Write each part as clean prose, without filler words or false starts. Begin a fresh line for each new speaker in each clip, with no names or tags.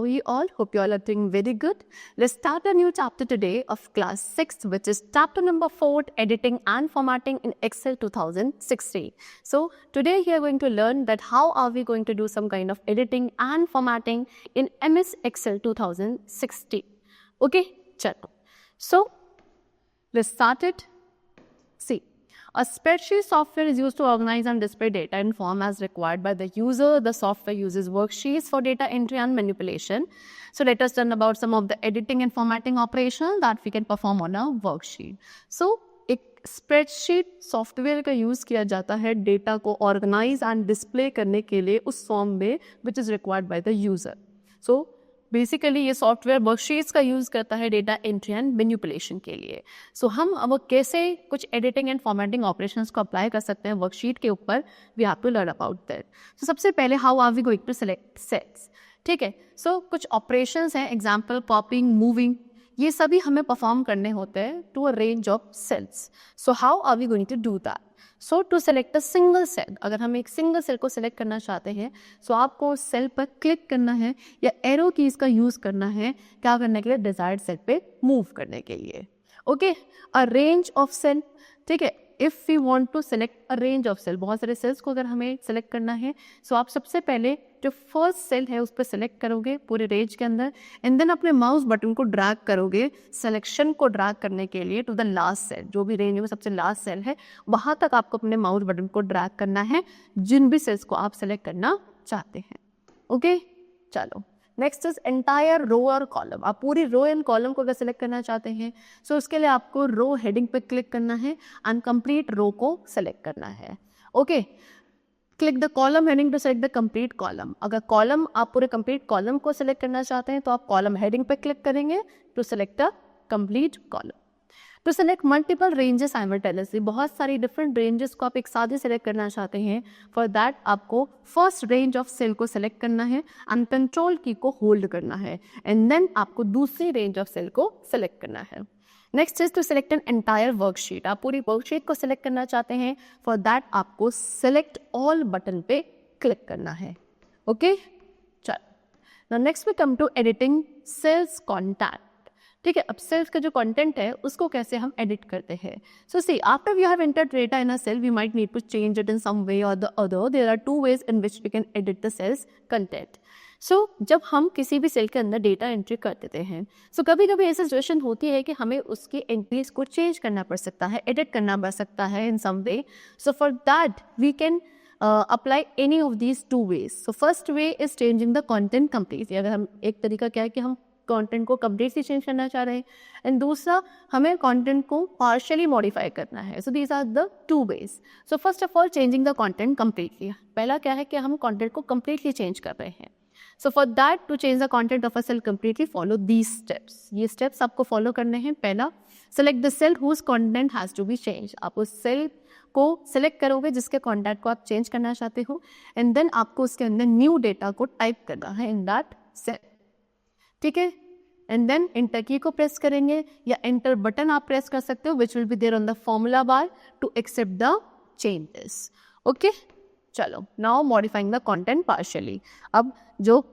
are we all? Hope you all are doing very good. Let's start a new chapter today of class 6, which is chapter number 4, editing and formatting in Excel 2016. So today we are going to learn that how are we going to do some kind of editing and formatting in MS Excel 2016. Okay, chalo. So let's start it. See. A spreadsheet software is used to organize and display data in form as required by the user. The software uses worksheets for data entry and manipulation. So let us learn about some of the editing and formatting operations that we can perform on a worksheet. So एक spreadsheet software का use किया जाता है data को organise and display करने के लिए उस फॉर्म में which is required by the user. So basically ये सॉफ्टवेयर वर्कशीट्स का यूज़ करता है डेटा एंट्री एंड मैनिपुलेशन के लिए. सो हम अब कैसे कुछ एडिटिंग एंड फॉर्मेटिंग ऑपरेशंस को अप्लाई कर सकते हैं वर्कशीट के ऊपर, we have to learn about that. So सबसे पहले how are we going to select cells. ठीक है, सो कुछ ऑपरेशंस हैं, एग्जाम्पल कॉपिंग, मूविंग, ये सभी हमें परफॉर्म करने होते हैं to a range of cells. So how are we going to do that. So to select a single cell, अगर हम एक सिंगल सेल को सेलेक्ट करना चाहते हैं सो आपको सेल पर क्लिक करना है या एरो कीज का यूज़ करना है क्या करने के लिए, डिजायर्ड सेल पे मूव करने के लिए. Okay, a range of cell. ठीक है, if we want to select a range of cell, बहुत सारे सेल्स को अगर हमें सेलेक्ट करना है सो आप सबसे पहले जो फर्स्ट सेल है उस पर सेलेक्ट करोगे पूरे रेंज के अंदर एंड देन अपने माउस बटन को ड्रैग करोगे सिलेक्शन को ड्रैग करने के लिए टू द लास्ट सेल. जो भी रेंज में सबसे लास्ट सेल है वहाँ तक आपको अपने माउस बटन को ड्रैग करना है जिन भी सेल्स को आप सेलेक्ट करना चाहते हैं. ओके, चलो नेक्स्ट इज एंटायर रो और कॉलम. आप पूरी रो एंड कॉलम को अगर सेलेक्ट करना चाहते हैं सो उसके लिए आपको रो हेडिंग पे क्लिक करना है एंड कंप्लीट रो को सेलेक्ट करना है. Okay, click the column heading to select the complete column. अगर कॉलम आप पूरे कंप्लीट कॉलम को सेलेक्ट करना चाहते हैं तो आप कॉलम हेडिंग पे क्लिक करेंगे to select the complete column. To select multiple ranges simultaneously, बहुत सारी डिफरेंट रेंजेस को आप एक साथ ही सेलेक्ट करना चाहते हैं. फॉर दैट आपको फर्स्ट रेंज ऑफ सेल को सेलेक्ट करना है एंड कंट्रोल की को होल्ड करना है एंड देन आपको दूसरी रेंज ऑफ सेल को सेलेक्ट करना है. Next is to select an entire worksheet. आप पूरी वर्कशीट को सेलेक्ट करना चाहते हैं, फॉर दैट आपको सेलेक्ट ऑल बटन पे क्लिक करना है. ओके, चलो now next we come to editing cells contact. ठीक है, अब सेल्स का जो कंटेंट है उसको कैसे हम एडिट करते हैं. So see after we have entered data in a cell we might need to change it in some way और the other. There are two ways in which we can edit the cells content. So जब हम किसी भी cell के अंदर data entry कर देते हैं सो कभी कभी ऐसी सिचुएशन होती है कि हमें उसकी एंट्रीज को चेंज करना पड़ सकता है, एडिट करना पड़ सकता है in some way. So for that we can apply any of these two ways. So first way is changing the content completely. अगर हम एक तरीका क्या है कि हम कंटेंट को कंप्लीटली चेंज करना चाह रहे हैं एंड दूसरा हमें कंटेंट को पार्शियली मॉडिफाई करना है. So these are the two ways. So first of all changing the content completely. पहला क्या है कि हम कंटेंट को कंप्लीटली चेंज कर रहे हैं. So for that to change the content of a cell completely follow these steps. ये स्टेप्स आपको फॉलो करने हैं. पहला, select the cell whose content has to be change. आप उस सेल को सिलेक्ट करोगे जिसके कंटेंट को आप चेंज करना चाहते हो एंड देन आपको उसके अंदर न्यू डेटा को टाइप करना है इन दैट सेल. ठीक है, एंड देन एंटर की को प्रेस करेंगे या एंटर बटन आप प्रेस कर सकते हो which will be there on the formula bar to accept the changes. Okay, चलो now modifying the content partially. अब जो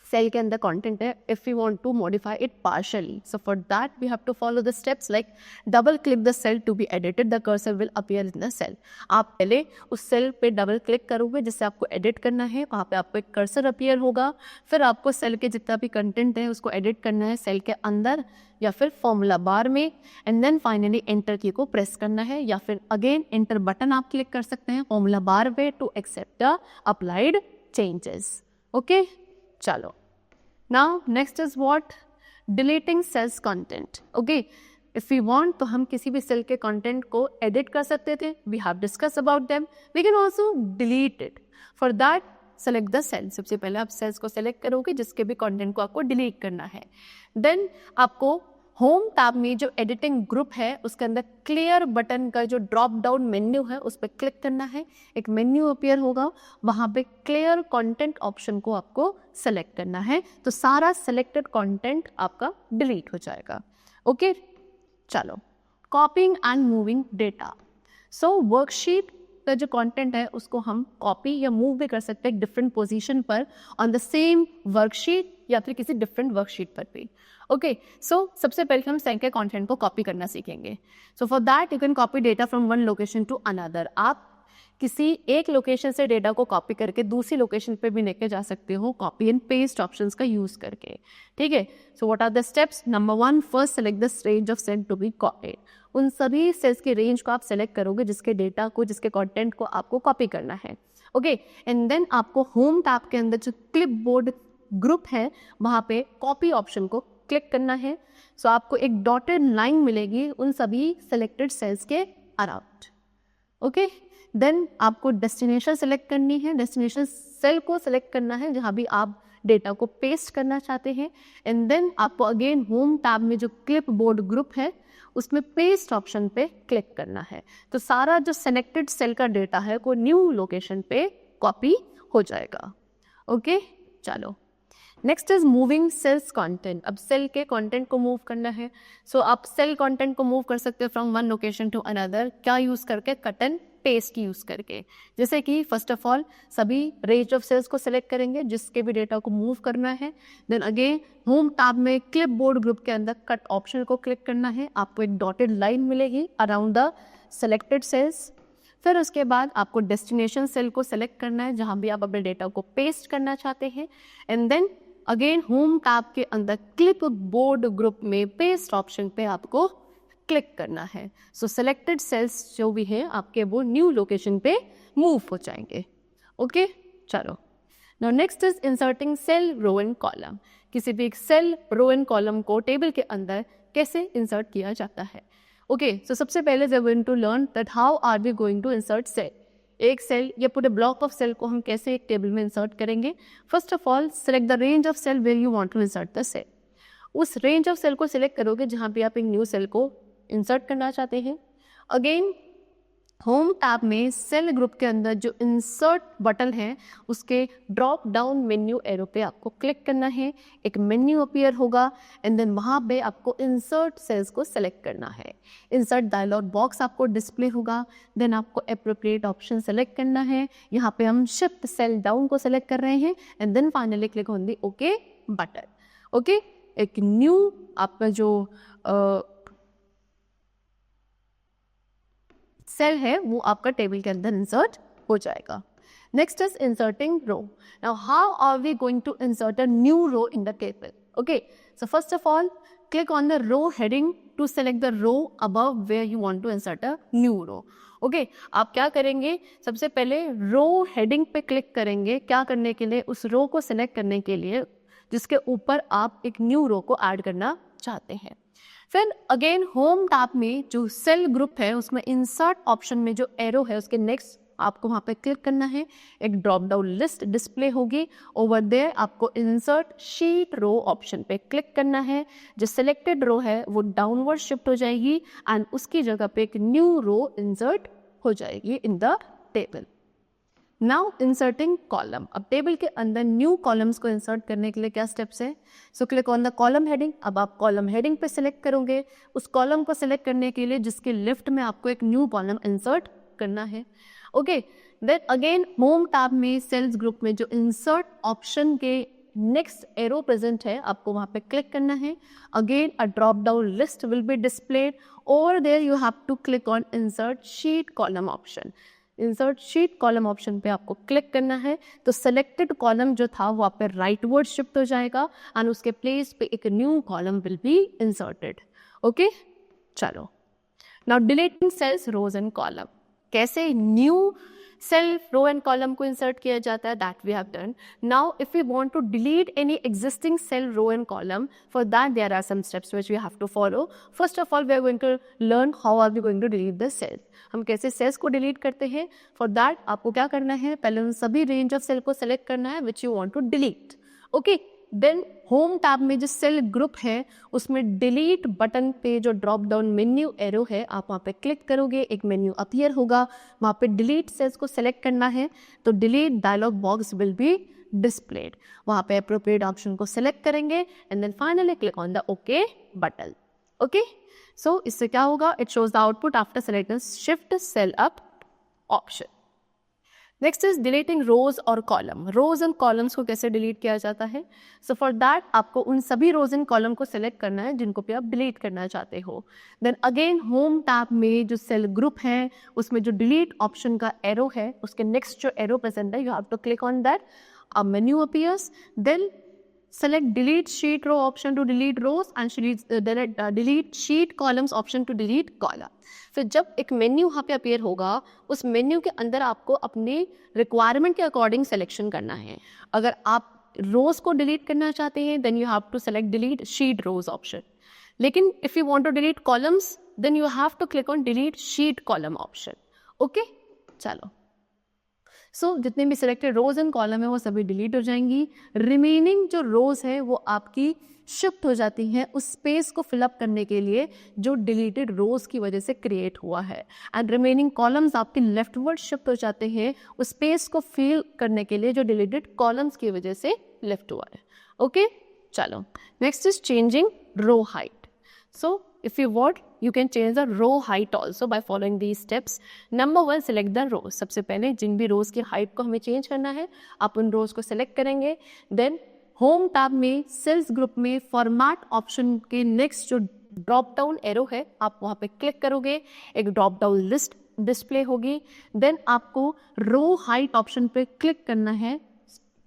सेल के अंदर कंटेंट है if we want to modify it partially so for that we have to follow the steps like double click the cell to be edited. The cursor will appear in the cell. आप पहले उस cell पे double click करोगे जिससे आपको edit करना है, वहाँ पे आपको एक कर्सर अपीयर होगा. फिर आपको सेल के जितना भी कंटेंट है उसको एडिट करना है सेल के अंदर या फिर फॉर्मूला बार में एंड देन फाइनली एंटर की को प्रेस करना है या फिर अगेन एंटर बटन आप क्लिक कर सकते हैं फॉर्मूला बार पे to accept the applied changes. Okay, चलो now next is what, deleting cells content. Okay, if we want तो हम किसी भी सेल के कंटेंट को एडिट कर सकते थे. We have discuss about them. We can also delete it. For that select the cell. सबसे पहले आप सेल्स को सेलेक्ट करोगे जिसके भी कंटेंट को आपको डिलीट करना है. देन आपको होम टैब में जो एडिटिंग ग्रुप है उसके अंदर क्लियर बटन का जो ड्रॉप डाउन मेन्यू है उस पर क्लिक करना है. एक मेन्यू अपीयर होगा, वहाँ पे क्लियर कंटेंट ऑप्शन को आपको सेलेक्ट करना है तो सारा सेलेक्टेड कंटेंट आपका डिलीट हो जाएगा. ओके, चलो कॉपिंग and moving data. So worksheet का जो कंटेंट है उसको हम कॉपी या मूव भी कर सकते हैं डिफरेंट पोजीशन पर ऑन द सेम वर्कशीट या फिर किसी डिफरेंट वर्कशीट पर भी। ओके, सो सबसे पहले हम सेल के कंटेंट को कॉपी करना सीखेंगे। So for that you can copy data from one location to another. आप किसी एक लोकेशन से डेटा को कॉपी करके दूसरी लोकेशन पे भी लेके जा सकते हो कॉपी एंड पेस्ट ऑप्शंस का यूज करके, ठीक है। So what are the steps? Number 1, first select the range of cell to be copied. उन सभी सेल्स की रेंज को आप सेलेक्ट करोगे जिसके डेटा को, जिसके कंटेंट को आपको कॉपी करना है। ओके, एंड देन आपको होम टैब के अंदर जो क्लिपबोर्ड ग्रुप है वहाँ पे कॉपी ऑप्शन को क्लिक करना है। सो आपको एक डॉटेड लाइन मिलेगी उन सभी सेलेक्टेड सेल्स के अराउंड। ओके, देन आपको डेस्टिनेशन सेलेक्ट करनी है, डेस्टिनेशन सेल को सेलेक्ट करना है जहाँ भी आप डेटा को पेस्ट करना चाहते हैं। एंड देन आपको अगेन होम टैब में जो क्लिपबोर्ड ग्रुप है उसमें पेस्ट ऑप्शन पे क्लिक करना है। तो सारा जो सेलेक्टेड सेल का डेटा है वो न्यू लोकेशन पे कॉपी हो जाएगा। ओके, चलो next is moving cells content. अब सेल के कंटेंट को मूव करना है। सो आप सेल कंटेंट को मूव कर सकते हो from one location to another. क्या यूज करके? कट एंड पेस्ट की यूज करके। जैसे कि फर्स्ट ऑफ ऑल सभी रेंज ऑफ सेल्स को सिलेक्ट करेंगे जिसके भी डेटा को मूव करना है। देन अगेन होम टैब में क्लिपबोर्ड ग्रुप के अंदर कट ऑप्शन को क्लिक करना है। आपको एक डॉटेड लाइन मिलेगी अराउंड द सेलेक्टेड सेल्स। फिर उसके बाद आपको डेस्टिनेशन सेल को सिलेक्ट करना है जहां भी आप अपने डेटा को पेस्ट करना चाहते हैं। And then again home tab के अंदर क्लिपबोर्ड ग्रुप में पेस्ट ऑप्शन पे आपको क्लिक करना है। सो सेलेक्टेड सेल्स जो भी है आपके वो न्यू लोकेशन पे मूव हो जाएंगे। ओके, चलो now next is inserting cell, row and column. किसी भी एक सेल, रो एंड कॉलम को टेबल के अंदर कैसे इंसर्ट किया जाता है। ओके, सो सबसे पहले we are going to learn that how are we going to insert cell. एक सेल या पूरे ब्लॉक ऑफ सेल को हम कैसे एक टेबल में इंसर्ट करेंगे। First of all select the range of cell where you want to insert the cell. उस रेंज ऑफ सेल को सिलेक्ट करोगे जहां पे आप एक न्यू सेल को इंसर्ट करना चाहते हैं। अगेन होम टैब में सेल ग्रुप के अंदर जो इंसर्ट बटन है उसके ड्रॉप डाउन मेन्यू एरो पे आपको क्लिक करना है। एक मेन्यू अपीयर होगा एंड देन वहाँ पे आपको इंसर्ट सेल्स को सेलेक्ट करना है। इंसर्ट डायलॉग बॉक्स आपको डिस्प्ले होगा। देन आपको एप्रोप्रिएट ऑप्शन सेलेक्ट करना है। यहाँ पे हम शिफ्ट सेल डाउन को सेलेक्ट कर रहे हैं and then finally click on the okay button. Okay, एक न्यू आपका जो सेल है वो आपका टेबल के अंदर इंसर्ट हो जाएगा। Next is inserting row. Now how are we going to insert a new row in the table. Okay, so first of all click on the row heading to select the row above where you want to insert a new row. Okay, आप क्या करेंगे? सबसे पहले रो heading पे click करेंगे। क्या करने के लिए? उस रो को सिलेक्ट करने के लिए जिसके ऊपर आप एक न्यू रो को ऐड करना चाहते हैं। फिर अगेन होम टैब में जो सेल ग्रुप है उसमें इंसर्ट ऑप्शन में जो एरो है उसके नेक्स्ट आपको वहाँ पे क्लिक करना है। एक ड्रॉप डाउन लिस्ट डिस्प्ले होगी। ओवर देयर आपको इंसर्ट शीट रो ऑप्शन पे क्लिक करना है। जो सिलेक्टेड रो है वो डाउनवर्ड शिफ्ट हो जाएगी एंड उसकी जगह पे एक न्यू रो इंसर्ट हो जाएगी इन the table. Now inserting column. अब टेबल के अंदर न्यू कॉलम्स को इंसर्ट करने के लिए क्या स्टेप्स है? So click on the column heading. अब आप कॉलम हेडिंग पे सिलेक्ट करोगे। उस कॉलम को सिलेक्ट करने के लिए जिसके लेफ्ट में आपको एक न्यू कॉलम इंसर्ट करना है। Okay, then again home tab में सेल्स ग्रुप में जो इंसर्ट ऑप्शन के नेक्स्ट एरो प्रेजेंट है आपको वहाँ पे क्लिक करना है। Again a drop down list will be displayed. Over there you have to click on insert sheet column option. Insert sheet column option पे आपको क्लिक करना है तो सेलेक्टेड कॉलम जो था वो आप पे राइटवर्ड शिफ्ट हो जाएगा एंड उसके प्लेस पे एक new column will be inserted. Okay, चलो now deleting cells, rows and column. कैसे new cell, row and column को इंसर्ट किया जाता है, that we have done. Now if we want to delete any existing cell, row and column, for that there are some steps which we have to follow. First of all we are going to learn how are we going to delete the cell. हम कैसे sales को delete करते हैं। For that आपको क्या करना है? पहले उन सभी रेंज ऑफ सेल को सेलेक्ट करना है which you want to delete. Okay, then home tab में जो सेल ग्रुप है उसमें डिलीट बटन पे जो ड्रॉप डाउन मेन्यू एरो है आप वहाँ पे क्लिक करोगे। एक मेन्यू अपीयर होगा, वहाँ पे डिलीट सेल्स को सेलेक्ट करना है तो delete dialog box will be displayed. वहाँ पे अप्रोप्रिएट ऑप्शन को सेलेक्ट करेंगे and then finally click on the okay button. Okay, so इससे क्या होगा? It shows the output after selecting shift cell up option. Next is deleting rows और column. Rose and columns को कैसे delete किया जाता है? सो फॉर दैट आपको उन सभी रोज एंड कॉलम को सिलेक्ट करना है जिनको भी आप डिलीट करना चाहते हो। देन अगेन होम टैब में जो सेल ग्रुप है उसमें जो डिलीट ऑप्शन का एरो है उसके नेक्स्ट जो एरो प्रेजेंट है, you have to click on that, a menu appears, then select delete sheet row option to delete rows and delete sheet columns option to delete column। फिर जब एक menu यहाँ पे appear होगा उस menu के अंदर आपको अपने रिक्वायरमेंट के अकॉर्डिंग सिलेक्शन करना है। अगर आप रोज को डिलीट करना चाहते हैं then you have to select delete sheet rows option, लेकिन if you want to delete columns then you have to click on delete sheet column option. Okay, चलो सो जितने भी सिलेक्टेड रोज एंड कॉलम है वो सभी delete हो जाएंगी। Remaining जो रोज है वो आपकी शिफ्ट हो जाती हैं उस स्पेस को फिलअप करने के लिए जो डिलीटेड रोज की वजह से क्रिएट हुआ है, एंड रिमेनिंग कॉलम्स आपके लेफ्टवर्ड शिफ्ट हो जाते हैं उस स्पेस को फिल करने के लिए जो डिलीटेड कॉलम्स की वजह से लेफ्ट हुआ है। ओके, चलो next is changing row height. So if you want you can change the row height also by following these steps। number 1, select the row। सबसे पहले जिन भी रोज की हाइट को हमें चेंज करना है आप उन रोज को सिलेक्ट करेंगे। देन होम टैब में सेल्स ग्रुप में फॉर्मेट ऑप्शन के नेक्स्ट जो ड्रॉप डाउन एरो है आप वहाँ पे क्लिक करोगे, एक ड्रॉप डाउन लिस्ट डिस्प्ले होगी। देन आपको रो हाइट ऑप्शन पे क्लिक करना है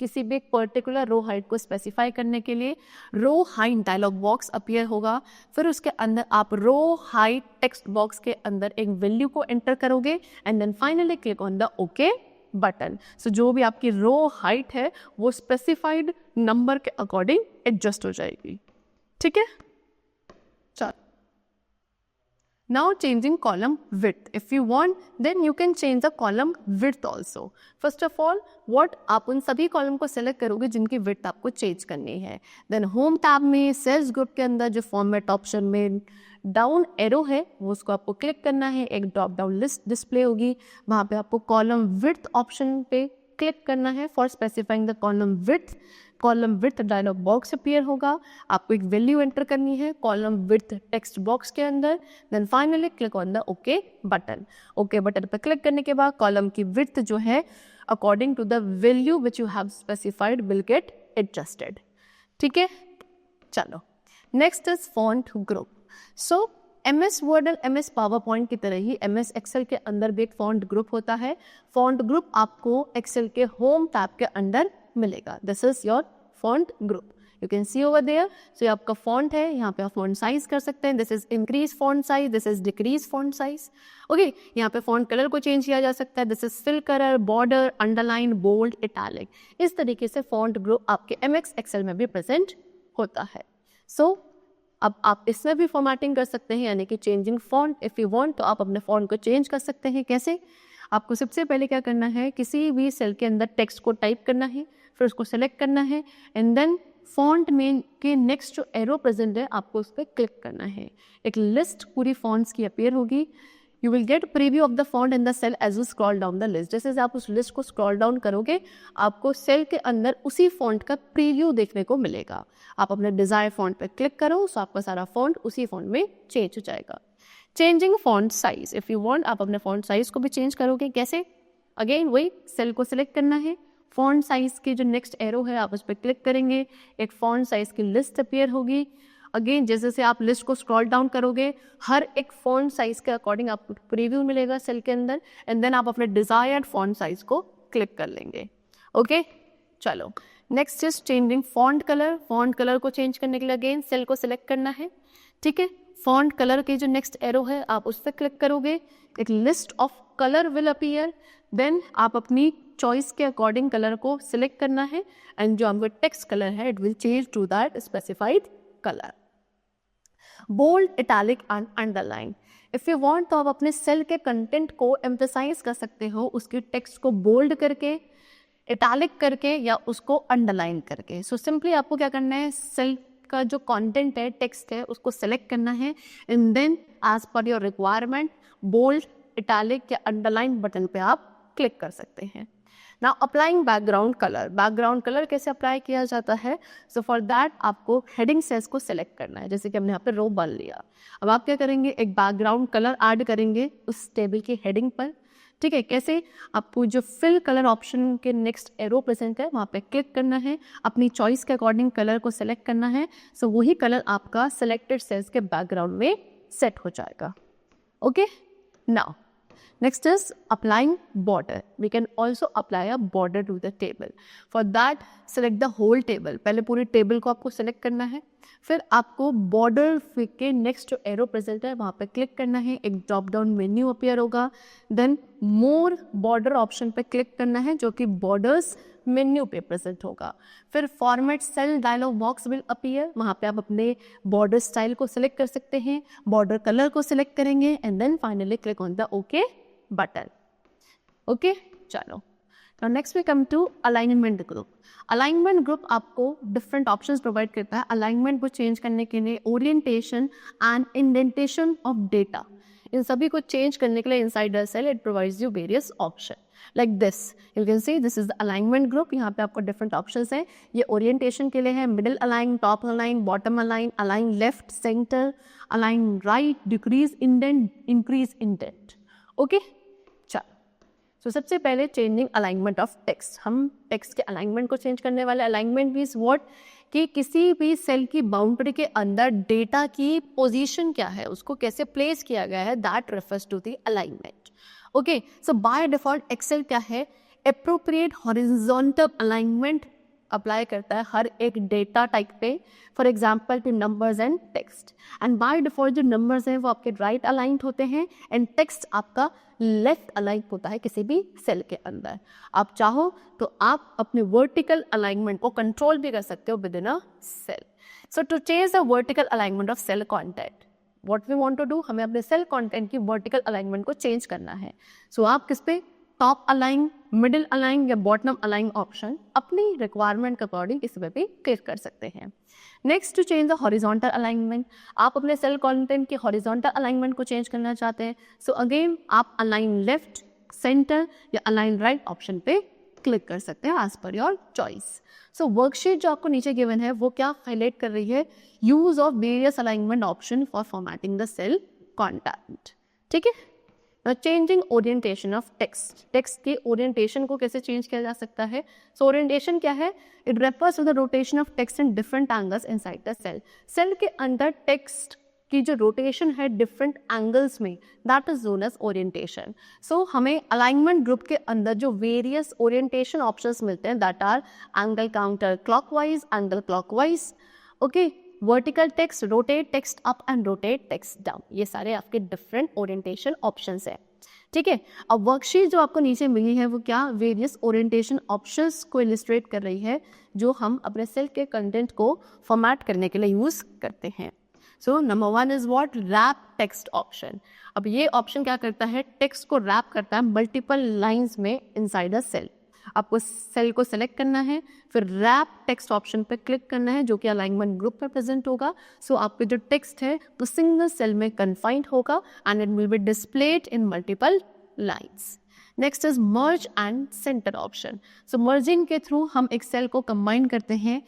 किसी भी एक पर्टिकुलर रो हाइट को स्पेसिफाई करने के लिए। Row height dialog box appear होगा, फिर उसके अंदर आप रो हाइट टेक्स्ट बॉक्स के अंदर एक वैल्यू को एंटर करोगे and then finally click on the okay button. So जो भी आपकी रो हाइट है वो स्पेसिफाइड नंबर के अकॉर्डिंग एडजस्ट हो जाएगी। ठीक है, चलो now changing column width। if you want then you can change the column width also। first of all what आप उन सभी कॉलम को सेलेक्ट करोगे जिनकी width आपको चेंज करनी है। देन होम टैब में सेल्स ग्रुप के अंदर जो फॉर्मेट ऑप्शन में डाउन एरो है वो उसको आपको क्लिक करना है, एक ड्रॉप डाउन लिस्ट डिस्प्ले होगी, वहाँ पे आपको कॉलम विड्थ ऑप्शन पे क्लिक करना है for specifying the column width. Column width dialog box appear होगा, आपको एक वैल्यू एंटर करनी है कॉलम विड्थ टेक्स्ट बॉक्स के अंदर। Then finally click on the okay button. Okay button पर क्लिक करने के बाद कॉलम की विड्थ जो है according to the value which you have specified will get adjusted. ठीक है, चलो next is font group. So MS word और MS पावर पॉइंट की तरह ही MS एक्सेल के अंदर भी एक फॉन्ट ग्रुप होता है। फॉन्ट ग्रुप आपको एक्सेल के होम टैब के अंदर मिलेगा। This is your font group, you can see over there. So ये आपका फॉन्ट है, यहाँ पे आप फॉन्ट साइज कर सकते हैं। This is increase font size, this is decrease font size. Okay, यहाँ पे फॉन्ट कलर को चेंज किया जा सकता है। This is fill colour, border, underline, bold, italic. इस तरीके से फॉन्ट ग्रुप आपके MS एक्सेल में भी प्रेजेंट होता है। सो अब आप इसमें भी फॉर्मेटिंग कर सकते हैं, यानी कि changing font. If you want तो आप अपने फॉन्ट को चेंज कर सकते हैं। कैसे? आपको सबसे पहले क्या करना है, किसी भी सेल के अंदर टेक्स्ट को टाइप करना है, फिर उसको सेलेक्ट करना है एंड देन फॉन्ट में के नेक्स्ट जो एरो प्रेजेंट है आपको उस पर क्लिक करना है। एक लिस्ट पूरी फॉन्ट्स की अपीयर होगी। You will get preview of the font in the cell as you scroll down the list. जैसे आप उस लिस्ट को स्क्रॉल डाउन करोगे आपको सेल के अंदर उसी फॉन्ट का प्रीव्यू देखने को मिलेगा। आप अपने डिजायर फॉन्ट पर क्लिक करो तो आपका सारा फॉन्ट उसी फॉन्ट में चेंज हो जाएगा। Changing font size, if you want आप अपने फॉन्ट साइज को भी चेंज करोगे। कैसे? अगेन वही सेल को सिलेक्ट करना है, फॉन्ट साइज के जो नेक्स्ट एरो है आप उस पर क्लिक करेंगे, एक फॉन्ट साइज की लिस्ट अपीयर होगी। अगेन जैसे से आप लिस्ट को स्क्रॉल डाउन करोगे हर एक फॉन्ट साइज के अकॉर्डिंग आपको प्रीव्यू मिलेगा सेल के अंदर एंड देन आप अपने डिजायर्ड फॉन्ट साइज को क्लिक कर लेंगे। ओके, चलो next is changing font colour. Font colour को चेंज करने के लिए अगेन सेल को सिलेक्ट करना है। ठीक है, फॉन्ट कलर के जो नेक्स्ट एरो है आप उस पर क्लिक करोगे, एक list of colour will appear. Then आप अपनी चॉइस के अकॉर्डिंग कलर को सिलेक्ट करना है एंड जो आपका टेक्स्ट कलर है it will change to that specified colour. Bold, italic and underline. If you want तो आप अपने सेल के कंटेंट को एम्फसाइज कर सकते हो, उसके टेक्स्ट को बोल्ड करके, इटैलिक करके या उसको अंडरलाइन करके। सो सिंपली आपको क्या करना है, सेल का जो कंटेंट है, टेक्स्ट है, उसको सेलेक्ट करना है and then as per your requirement bold, italic या अंडरलाइन बटन पे आप क्लिक कर सकते हैं। Now applying background colour. Background colour कैसे अप्लाई किया जाता है? सो फॉर दैट आपको हेडिंग सेल्स को सिलेक्ट करना है। जैसे कि हमने यहाँ पे रो बन लिया, अब आप क्या करेंगे, एक बैकग्राउंड कलर ऐड करेंगे उस टेबल की हेडिंग पर। ठीक है, कैसे? आपको जो फिल कलर ऑप्शन के नेक्स्ट एरो प्रेजेंट है वहाँ पे क्लिक करना है, अपनी चॉइस के अकॉर्डिंग कलर को सेलेक्ट करना है, सो वही कलर आपका सेलेक्टेड सेल्स के बैकग्राउंड में सेट हो जाएगा. Okay, now next is applying border. We can also apply a border to the table. For that, select the whole table. पहले पूरी टेबल को आपको सेलेक्ट करना है, फिर आपको बॉर्डर के नेक्स्ट जो एरो प्रेजेंट है वहाँ पे क्लिक करना है, एक ड्रॉप डाउन मेन्यू अपीयर होगा, देन मोर बॉर्डर ऑप्शन पे क्लिक करना है जो कि बॉर्डर्स मेन्यू पे प्रेजेंट होगा. फिर format cell dialog box will appear, वहाँ पे आप अपने बॉर्डर स्टाइल को सिलेक्ट कर सकते हैं, बॉर्डर कलर को सिलेक्ट करेंगे and then finally click on the okay button. Okay, चलो. Now next we come to alignment group. Alignment group आपको different options provide करता है alignment को change करने के लिए, orientation and indentation of data. इन सभी को change करने के लिए inside the cell it provides you various options. Like this, you can see this is the alignment group. यहाँ पे आपको different options हैं. ये orientation के लिए है, middle align, top align, bottom align, align left, center, align right, decrease indent, increase indent. Okay, चलो. सो सबसे पहले चेंजिंग अलाइनमेंट ऑफ टेक्स्ट. हम टेक्स्ट के अलाइनमेंट को चेंज करने वाले. अलाइनमेंट मीन्स व्हाट, कि किसी भी सेल की बाउंड्री के अंदर डेटा की पोजीशन क्या है, उसको कैसे प्लेस किया गया है, that refers to the alignment. Okay, so by default Excel क्या है, एप्रोप्रिएट हॉरिजॉन्टल अलाइनमेंट अप्लाई करता है हर एक डेटा टाइप पे, for example two numbers and text. And by default जो नंबर्स हैं वो आपके राइट अलाइंड होते हैं एंड टेक्स्ट आपका लेफ्ट अलाइन होता है किसी भी सेल के अंदर. आप चाहो तो आप अपने वर्टिकल अलाइनमेंट को कंट्रोल भी कर सकते हो within a cell. So to change the vertical alignment of cell content, what we want to do, हमें अपने सेल कॉन्टेंट की वर्टिकल अलाइनमेंट को चेंज करना है. सो आप किस पे, टॉप अलाइन, मिडिल अलाइन या बॉटम अलाइन ऑप्शन अपनी रिक्वायरमेंट के अकॉर्डिंग इस पे भी क्लिक कर सकते हैं. Next, to change the horizontal alignment, आप अपने सेल कंटेंट के हॉरिजॉन्टल अलाइनमेंट को चेंज करना चाहते हैं. सो अगेन आप अलाइन लेफ्ट, सेंटर या अलाइन राइट ऑप्शन पे क्लिक कर सकते हैं as per your choice. So worksheet जो आपको नीचे गिवन है वो क्या हाईलाइट कर रही है, use of various alignment option for formatting the cell content. ठीक है. Changing orientation of text, text के ओरिएंटेशन को कैसे चेंज किया जा सकता है. सो ओरिएंटेशन क्या है, it refers to the rotation of text in different angles inside the cell. Cell के अंदर टेक्स्ट की जो रोटेशन है डिफरेंट एंगल्स में, that is known as orientation. So हमें अलाइनमेंट ग्रुप के अंदर जो वेरियस ओरिएंटेशन ऑप्शंस मिलते हैं that R angle counter clockwise, angle clockwise, okay, vertical text, rotate text up and rotate text down, ये सारे आपके डिफरेंट ओरिएंटेशन ऑप्शंस हैं. ठीक है. अब वर्कशीट जो आपको नीचे मिली है वो क्या, वेरियस ओरिएंटेशन ऑप्शंस को इलिस्ट्रेट कर रही है जो हम अपने सेल के कंटेंट को फॉर्मेट करने के लिए यूज करते हैं. So number 1 is what, wrap text option. अब ये ऑप्शन क्या करता है, टेक्स्ट को रैप करता है मल्टीपल लाइंस में इनसाइड अ सेल. आपको सेल को सेलेक्ट करना है, फिर रैप टेक्स्ट ऑप्शन पे क्लिक करना है जो कि अलाइनमेंट ग्रुप में प्रेजेंट होगा. सो आपके जो टेक्स्ट है वो सिंगल सेल में कन्फाइंड होगा and it will be displayed in multiple lines. Next is merge and centre option. So merging के थ्रू हम एक सेल को कंबाइन करते हैं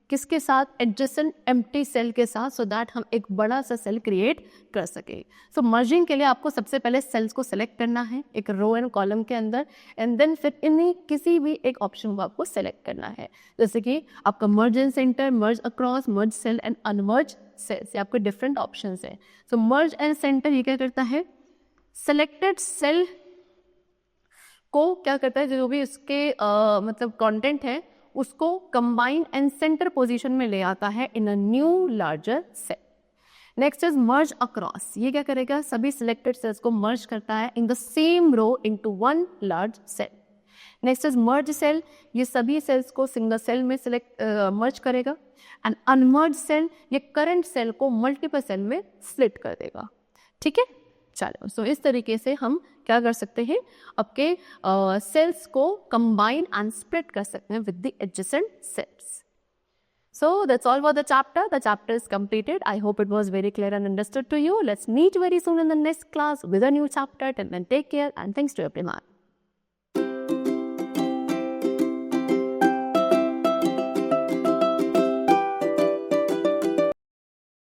किसके साथ, एडजेसेंट एम्प्टी सेल के साथ, सो दैट हम एक बड़ा सा सेल क्रिएट कर सके. सो मर्जिंग के लिए आपको सबसे पहले सेल्स को सेलेक्ट करना है एक रो एंड कॉलम के अंदर एंड देन फिर इन्हीं किसी भी एक ऑप्शन को आपको सेलेक्ट करना है. जैसे कि आपका merge and centre, merge across, merge cell and unmerge cells, ये आपके डिफरेंट ऑप्शन है. सो मर्ज एंड सेंटर ये क्या करता है, सेलेक्टेड सेल को क्या करता है, जो भी उसके मतलब कंटेंट है उसको कंबाइन एंड सेंटर पोजीशन में ले आता है in a new larger cell. Next is merge across, ये क्या करेगा, सभी सिलेक्टेड सेल्स को मर्ज करता है in the same row into one large cell. Next is merge cell, ये सभी सेल्स को सिंगल सेल में मर्ज करेगा. एंड अनमर्ज सेल, ये करंट सेल को मल्टीपल सेल में स्प्लिट कर देगा. ठीक है. चलो, सो इस तरीके से हम क्या कर सकते हैं, आपके सेल्स को कंबाइन एंड स्प्लिट कर सकते हैं with the adjacent sales. So that's all for the chapter. The chapter is completed. I hope it was very clear and understood to you. Let's meet very soon in the next class with a new chapter. Till then, take care and thanks to everyone.